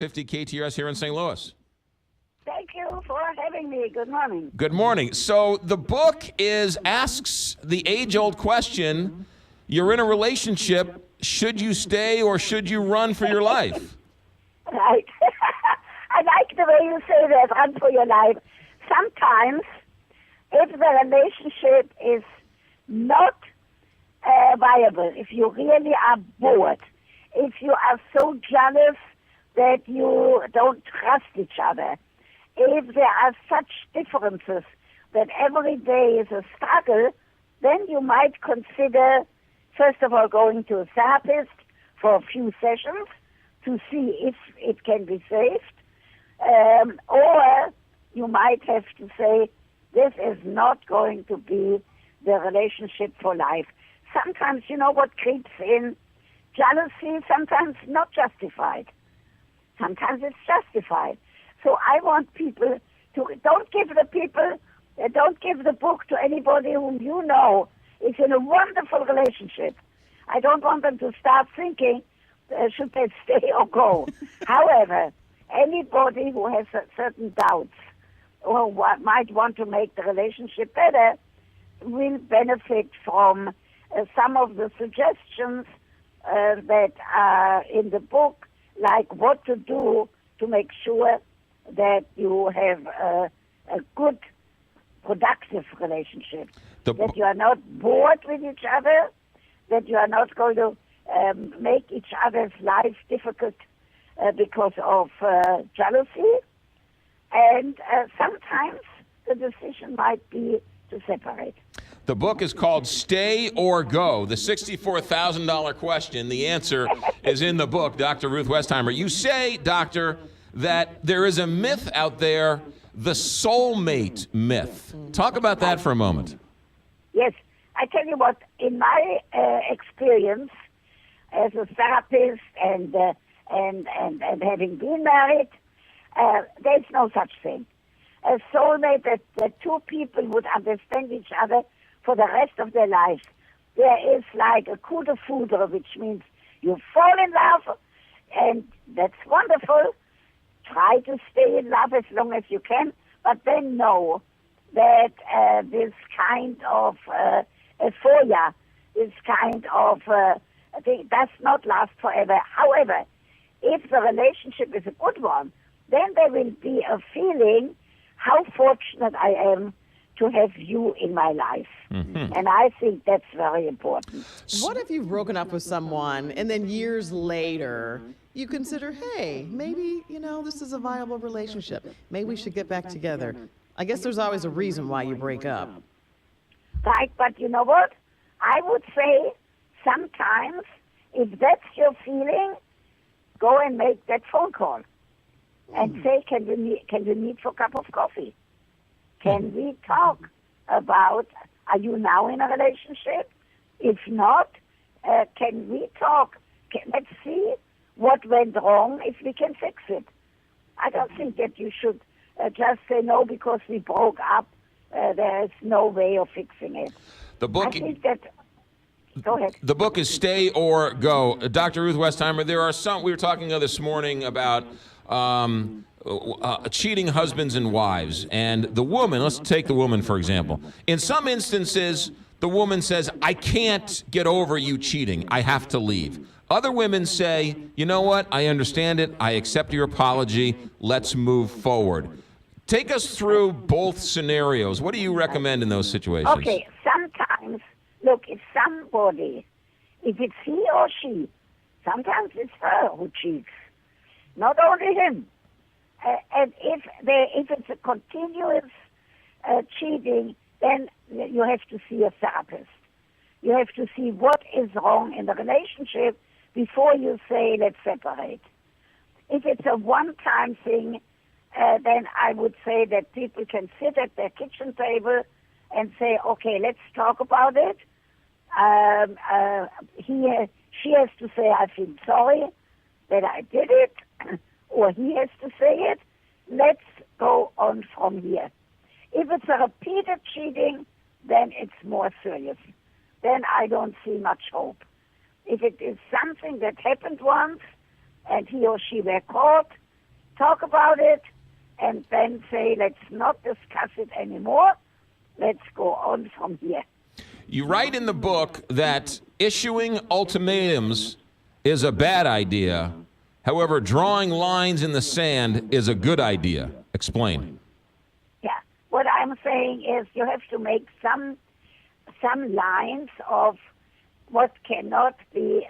50 KTRS here in St. Louis. Thank you for having me. Good morning. Good morning. So the book asks the age-old question, you're in a relationship, should you stay or should you run for your life? Right. I like the way you say that, run for your life. Sometimes, if the relationship is not viable, if you really are bored, if you are so jealous that you don't trust each other, if there are such differences that every day is a struggle, then you might consider, first of all, going to a therapist for a few sessions to see if it can be saved. Or you might have to say, this is not going to be the relationship for life. Sometimes, you know what creeps in? Jealousy, sometimes not justified. Sometimes it's justified. So I want people to, don't give the book to anybody whom you know is in a wonderful relationship. I don't want them to start thinking, should they stay or go? However, anybody who has certain doubts or might want to make the relationship better will benefit from some of the suggestions that are in the book, like what to do to make sure that you have a good, productive relationship, that you are not bored with each other, that you are not going to make each other's life difficult because of jealousy, and sometimes the decision might be to separate. The book is called Stay or Go, the $64,000 question. The answer is in the book, Dr. Ruth Westheimer. You say, Doctor, that there is a myth out there, the soulmate myth. Talk about that for a moment. Yes. I tell you what, in my experience as a therapist and having been married, there's no such thing. A soulmate that two people would understand each other for the rest of their lives. There is like a coup de foudre, which means you fall in love, and that's wonderful. Try to stay in love as long as you can, but then know that this kind of euphoria, this kind of thing does not last forever. However, if the relationship is a good one, then there will be a feeling how fortunate I am to have you in my life. Mm-hmm. And I think that's very important. What if you've broken up with someone and then years later you consider, hey, maybe, this is a viable relationship. Maybe we should get back together. I guess there's always a reason why you break up. Right, but you know what? I would say sometimes if that's your feeling, go and make that phone call and say, can we meet for a cup of coffee? Can we talk about, are you now in a relationship? If not, can we talk? Let's see what went wrong, if we can fix it. I don't think that you should just say no because we broke up. There is no way of fixing it. I think that... Go ahead. The book is Stay or Go. Dr. Ruth Westheimer, there are some, we were talking this morning about cheating husbands and wives. And the woman, let's take the woman, for example. In some instances, the woman says, I can't get over you cheating. I have to leave. Other women say, you know what? I understand it. I accept your apology. Let's move forward. Take us through both scenarios. What do you recommend in those situations? Okay, sometimes, look, if it's he or she, sometimes it's her who cheats, not only him. And if it's a continuous cheating, then you have to see a therapist. You have to see what is wrong in the relationship before you say, let's separate. If it's a one-time thing, then I would say that people can sit at their kitchen table and say, okay, let's talk about it. She has to say, I feel sorry that I did it, or he has to say it. Let's go on from here. If it's a repeated cheating, then it's more serious. Then I don't see much hope. If it is something that happened once and he or she were caught, talk about it, and then say, let's not discuss it anymore. Let's go on from here. You write in the book that issuing ultimatums is a bad idea. However, drawing lines in the sand is a good idea. Explain. Yeah. What I'm saying is you have to make some lines of what cannot be,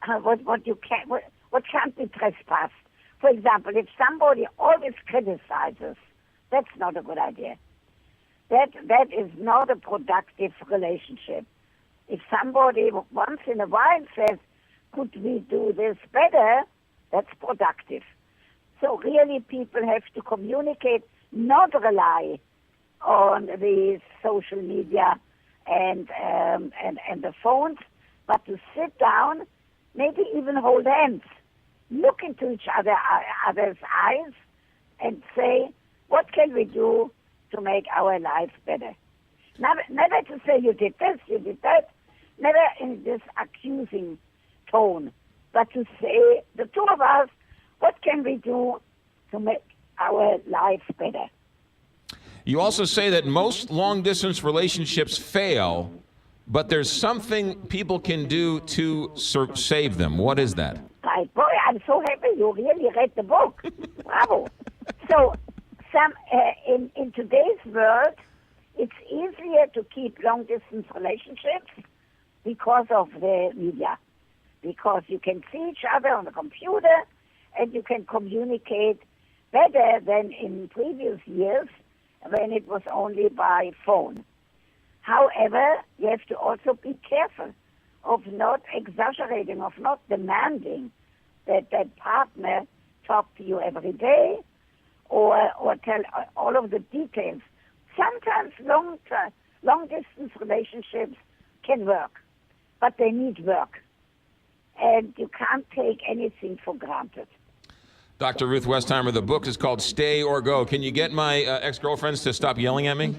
what can't be trespassed. For example, if somebody always criticizes, that's not a good idea. That is not a productive relationship. If somebody once in a while says, could we do this better, that's productive. So really people have to communicate, not rely on the social media and the phones, but to sit down, maybe even hold hands, look into each other's eyes and say, what can we do to make our lives better? Never to say you did this, you did that, never in this accusing tone, but to say, the two of us, what can we do to make our lives better? You also say that most long-distance relationships fail, but there's something people can do to save them. What is that? Right, boy, I'm so happy you really read the book. Bravo. So, in today's world, it's easier to keep long-distance relationships because of the media, because you can see each other on the computer and you can communicate better than in previous years when it was only by phone. However, you have to also be careful of not exaggerating, of not demanding that that partner talk to you every day or tell all of the details. Sometimes long-distance relationships can work, but they need work. And you can't take anything for granted. Dr. Ruth Westheimer, the book is called Stay or Go. Can you get my ex-girlfriends to stop yelling at me?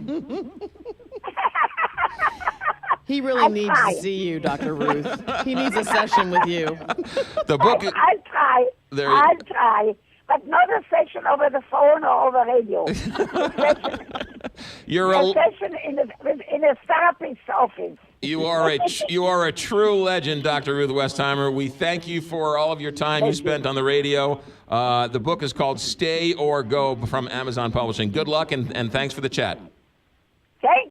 He really needs to see you, Dr. Ruth. He needs a session with you. The book. I'll try. I'll try. But not a session over the phone or over radio. A session in a therapist's office. You are a true legend, Dr. Ruth Westheimer. We thank you for all of your time you spent on the radio. The book is called Stay or Go from Amazon Publishing. Good luck and thanks for the chat. Thank